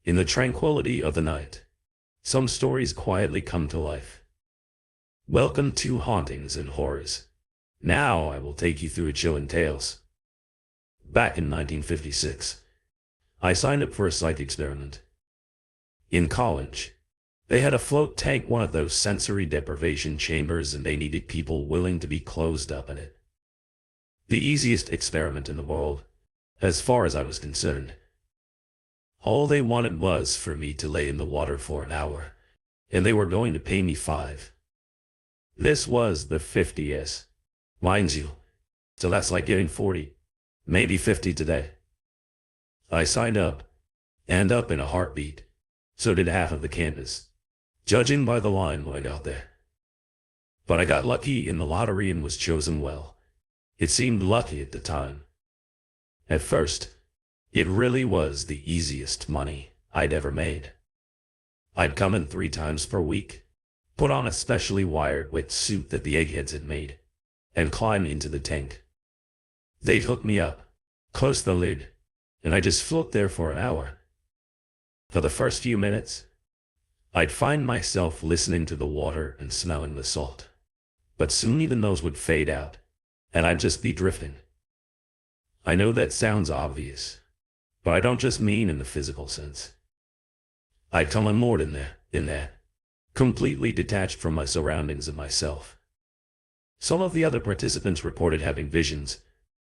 In the tranquility of the night, some stories quietly come to life. Welcome to Hauntings and Horrors. Now I will take you through a chilling tales. Back in 1956, I signed up for a psych experiment. In college, they had a float tank, one of those sensory deprivation chambers, and they needed people willing to be closed up in it. The easiest experiment in the world, as far as I was concerned. All they wanted was for me to lay in the water for an hour, and they were going to pay me $5. This was the 50s. Mind you, so that's like getting 40, maybe 50 today. I signed up, and up in a heartbeat. So did half of the campus, judging by the limelight out there. But I got lucky in the lottery and was chosen well. It seemed lucky at the time. At first, it really was the easiest money I'd ever made. I'd come in 3 times per week, put on a specially wired wet suit that the eggheads had made, and climb into the tank. They'd hook me up, close the lid, and I just float there for an hour. For the first few minutes, I'd find myself listening to the water and smelling the salt. But soon even those would fade out, and I'd just be drifting. I know that sounds obvious, but I don't just mean in the physical sense. I'd come unmoored in there, completely detached from my surroundings and myself. Some of the other participants reported having visions,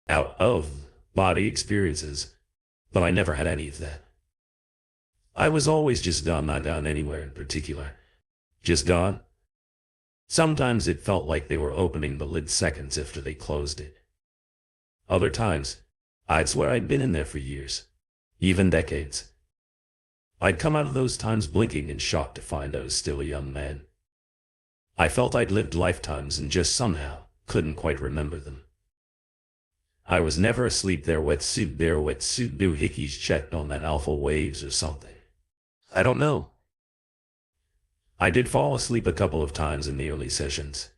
out-of-body experiences, but I never had any of that. I was always just gone, not down anywhere in particular. Just gone. Sometimes it felt like they were opening the lid seconds after they closed it. Other times, I'd swear I'd been in there for years, even decades. I'd come out of those times blinking in shock to find I was still a young man. I felt I'd lived lifetimes and just somehow couldn't quite remember them. I was never asleep there, wetsuit doohickeys checked on that alpha waves or something. I don't know. I did fall asleep a couple of times in the early sessions,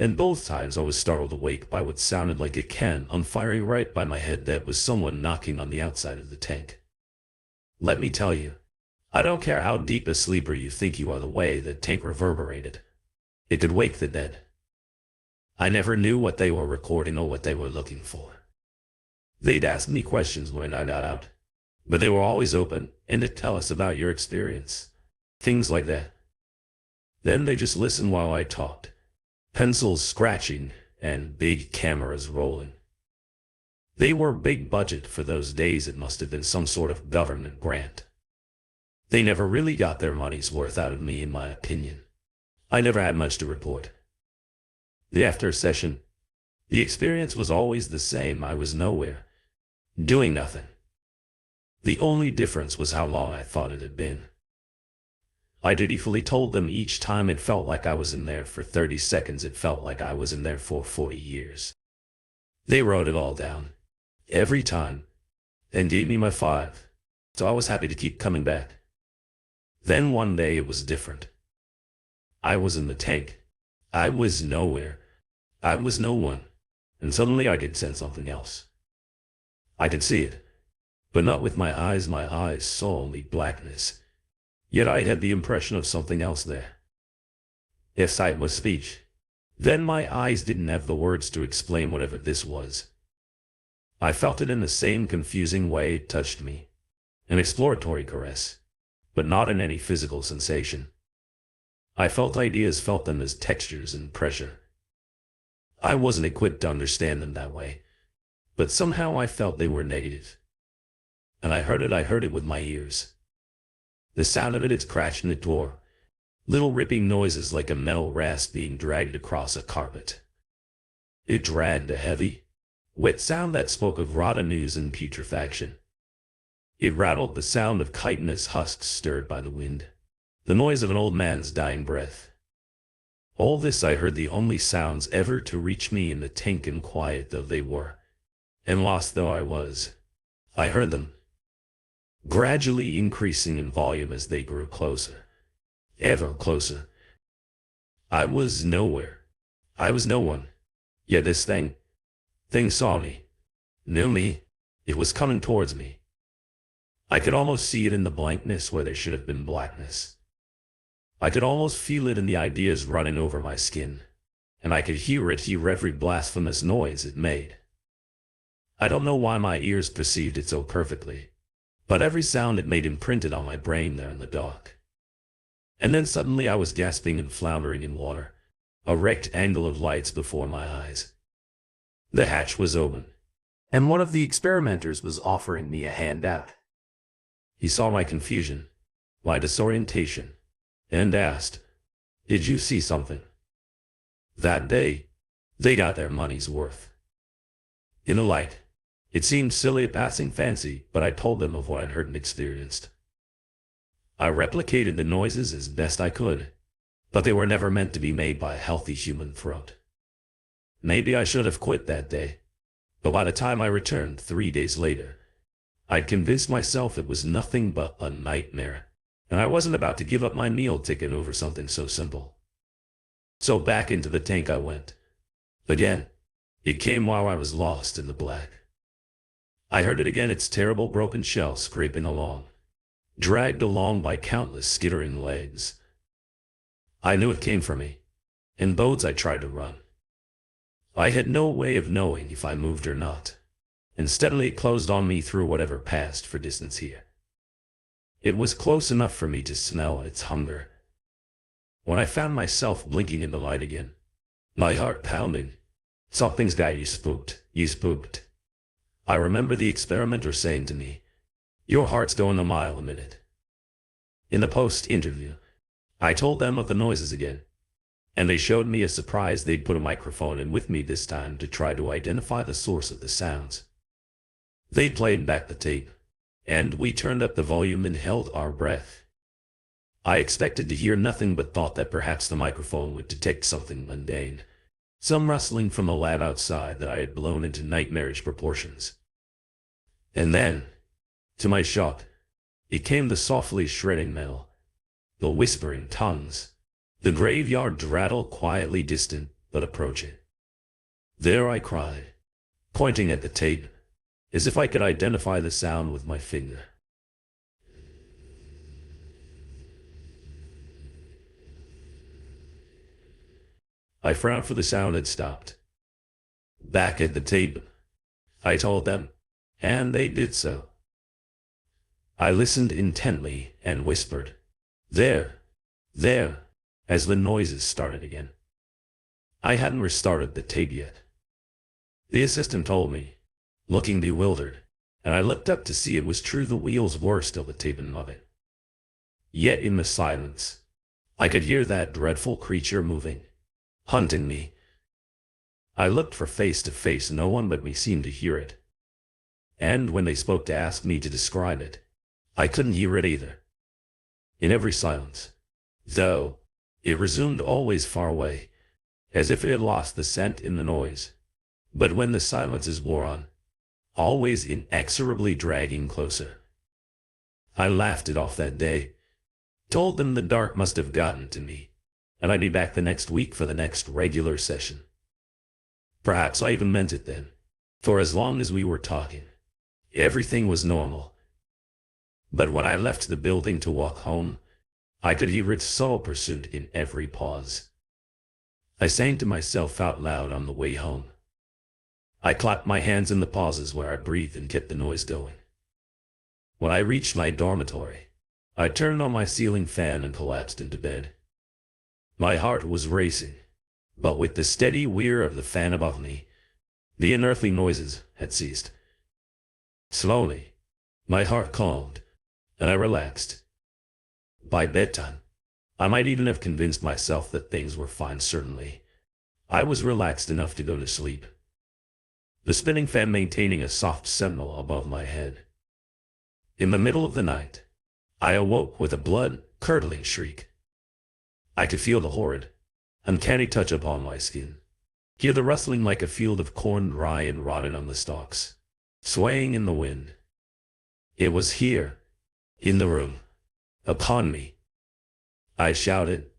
and both times I was startled awake by what sounded like a can on fire right by my head. That was someone knocking on the outside of the tank. Let me tell you, I don't care how deep a sleeper you think you are, the way the tank reverberated. It could wake the dead. I never knew what they were recording or what they were looking for. They'd ask me questions when I got out, but they were always open and to tell us about your experience. Things like that. Then they just listened while I talked. Pencils scratching and big cameras rolling. They were big budget for those days. It must have been some sort of government grant. They never really got their money's worth out of me, in my opinion. I never had much to report. The after session, the experience was always the same. I was nowhere, doing nothing. The only difference was how long I thought it had been. I dutifully told them each time it felt like I was in there for 30 seconds. It felt like I was in there for 40 years. They wrote it all down, every time, and gave me my $5, so I was happy to keep coming back. Then one day it was different. I was in the tank. I was nowhere. I was no one, and suddenly I could sense something else. I could see it, but not with my eyes. My eyes saw only blackness. Yet I had the impression of something else there. If sight was speech, then my eyes didn't have the words to explain whatever this was. I felt it in the same confusing way it touched me. An exploratory caress, but not in any physical sensation. I felt ideas, felt them as textures and pressure. I wasn't equipped to understand them that way, but somehow I felt they were negative. And I heard it with my ears. The sound of it crashing the door, little ripping noises like a metal rasp being dragged across a carpet. It dragged a heavy, wet sound that spoke of rotten news and putrefaction. It rattled, the sound of chitinous husks stirred by the wind, the noise of an old man's dying breath. All this I heard, the only sounds ever to reach me in the tank, and quiet though they were, and lost though I was, I heard them, gradually increasing in volume as they grew closer, ever closer. I was nowhere. I was no one. Yet this thing saw me, knew me. It was coming towards me. I could almost see it in the blankness where there should have been blackness. I could almost feel it in the ideas running over my skin, and I could hear every blasphemous noise it made. I don't know why my ears perceived it so perfectly, but every sound it made imprinted on my brain there in the dark. And then suddenly I was gasping and floundering in water, a rectangle of lights before my eyes. The hatch was open, and one of the experimenters was offering me a handout. He saw my confusion, my disorientation, and asked, "Did you see something?" That day, they got their money's worth. In the light, it seemed silly passing fancy, but I told them of what I'd heard and experienced. I replicated the noises as best I could, but they were never meant to be made by a healthy human throat. Maybe I should have quit that day, but by the time I returned 3 days later, I'd convinced myself it was nothing but a nightmare, and I wasn't about to give up my meal ticket over something so simple. So back into the tank I went. Again, it came while I was lost in the black. I heard it again, its terrible broken shell scraping along, dragged along by countless skittering legs. I knew it came for me, and both I tried to run. I had no way of knowing if I moved or not, and steadily it closed on me through whatever passed for distance here. It was close enough for me to smell its hunger. When I found myself blinking in the light again, my heart pounding, something's got you spooked, you spooked. I remember the experimenter saying to me, "Your heart's going a mile a minute." In the post-interview, I told them of the noises again, and they showed me a surprise they'd put a microphone in with me this time to try to identify the source of the sounds. They played back the tape, and we turned up the volume and held our breath. I expected to hear nothing but thought that perhaps the microphone would detect something mundane, some rustling from a lab outside that I had blown into nightmarish proportions. And then, to my shock, it came the softly shredding metal, the whispering tongues, the graveyard rattle quietly distant but approaching. There I cried, pointing at the tape, as if I could identify the sound with my finger. I frowned for the sound had stopped. Back at the tape, I told them, and they did so. I listened intently and whispered, "There, there," as the noises started again. I hadn't restarted the tape yet. The assistant told me, looking bewildered, and I looked up to see it was true, the wheels were still the taping of it. Yet in the silence, I could hear that dreadful creature moving, hunting me. I looked for face to face, no one but me seemed to hear it. And when they spoke to ask me to describe it, I couldn't hear it either. In every silence, though, it resumed always far away, as if it had lost the scent in the noise. But when the silences wore on, always inexorably dragging closer. I laughed it off that day, told them the dark must have gotten to me, and I'd be back the next week for the next regular session. Perhaps I even meant it then, for as long as we were talking, everything was normal. But when I left the building to walk home, I could hear its soul pursuit in every pause. I sang to myself out loud on the way home. I clapped my hands in the pauses where I breathed and kept the noise going. When I reached my dormitory, I turned on my ceiling fan and collapsed into bed. My heart was racing, but with the steady whir of the fan above me, the unearthly noises had ceased. Slowly, my heart calmed, and I relaxed. By bedtime, I might even have convinced myself that things were fine. Certainly, I was relaxed enough to go to sleep, the spinning fan maintaining a soft sentinel above my head. In the middle of the night, I awoke with a blood-curdling shriek. I could feel the horrid, uncanny touch upon my skin, hear the rustling like a field of corn dry and rotted on the stalks, swaying in the wind. It was here, in the room, upon me. I shouted,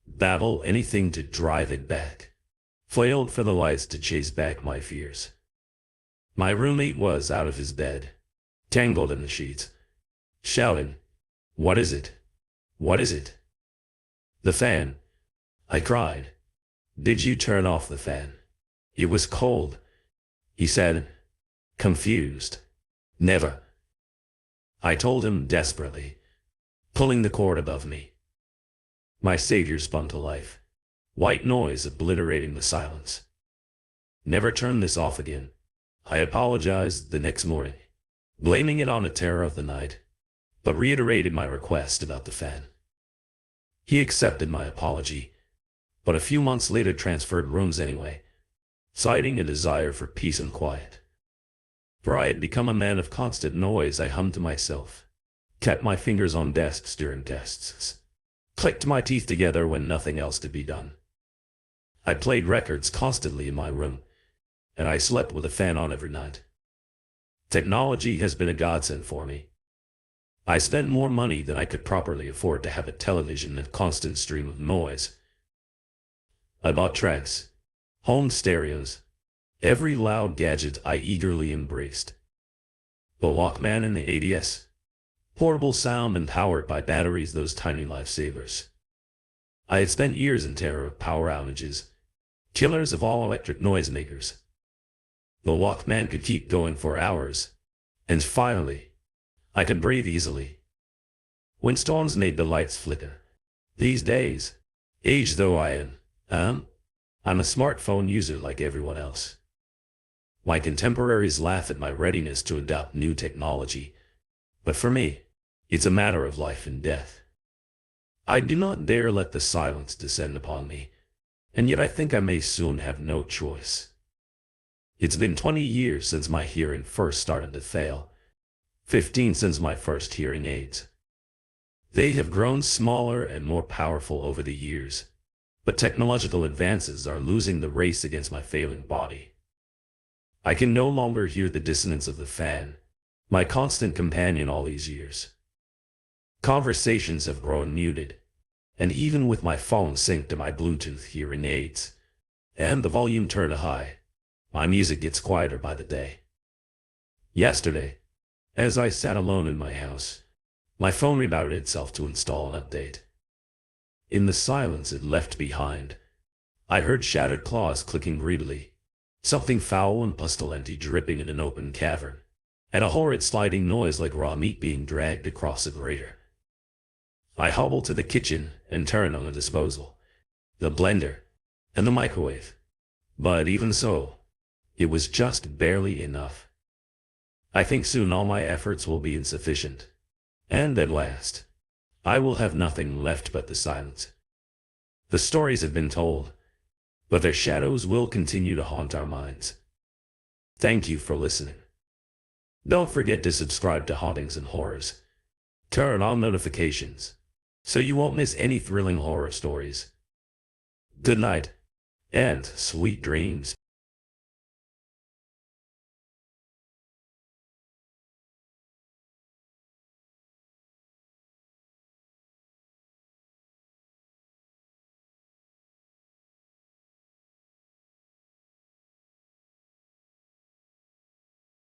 babbled anything to drive it back, flailed for the lights to chase back my fears. My roommate was out of his bed, tangled in the sheets, shouting, "What is it? What is it?" "The fan," I cried. "Did you turn off the fan?" "It was cold," he said, confused. "Never," I told him desperately, pulling the cord above me. My savior spun to life, white noise obliterating the silence. "Never turn this off again," I apologized the next morning, blaming it on the terror of the night, but reiterated my request about the fan. He accepted my apology, but a few months later transferred rooms anyway, citing a desire for peace and quiet. For I had become a man of constant noise. I hummed to myself, kept my fingers on desks during tests, clicked my teeth together when nothing else could be done. I played records constantly in my room, and I slept with a fan on every night. Technology has been a godsend for me. I spent more money than I could properly afford to have a television and constant stream of noise. I bought tracks, home stereos, every loud gadget I eagerly embraced. The Walkman and the ADS, portable sound and powered by batteries, those tiny lifesavers. I had spent years in terror of power outages, killers of all electric noisemakers. The Walkman could keep going for hours, and finally, I could breathe easily. When storms made the lights flicker. These days, aged though I am, I'm a smartphone user like everyone else. My contemporaries laugh at my readiness to adopt new technology, but for me, it's a matter of life and death. I do not dare let the silence descend upon me, and yet I think I may soon have no choice. It's been 20 years since my hearing first started to fail, 15 since my first hearing aids. They have grown smaller and more powerful over the years, but technological advances are losing the race against my failing body. I can no longer hear the dissonance of the fan, my constant companion all these years. Conversations have grown muted, and even with my phone synced to my Bluetooth hearing aids, and the volume turned high, my music gets quieter by the day. Yesterday, as I sat alone in my house, my phone rebooted itself to install an update. In the silence it left behind, I heard shattered claws clicking greedily, something foul and pestilent dripping in an open cavern, and a horrid sliding noise like raw meat being dragged across a grater. I hobbled to the kitchen and turned on the disposal, the blender, and the microwave. But even so, it was just barely enough. I think soon all my efforts will be insufficient, and at last, I will have nothing left but the silence. The stories have been told, but their shadows will continue to haunt our minds. Thank you for listening. Don't forget to subscribe to Hauntings and Horrors. Turn on notifications, so you won't miss any thrilling horror stories. Good night, and sweet dreams.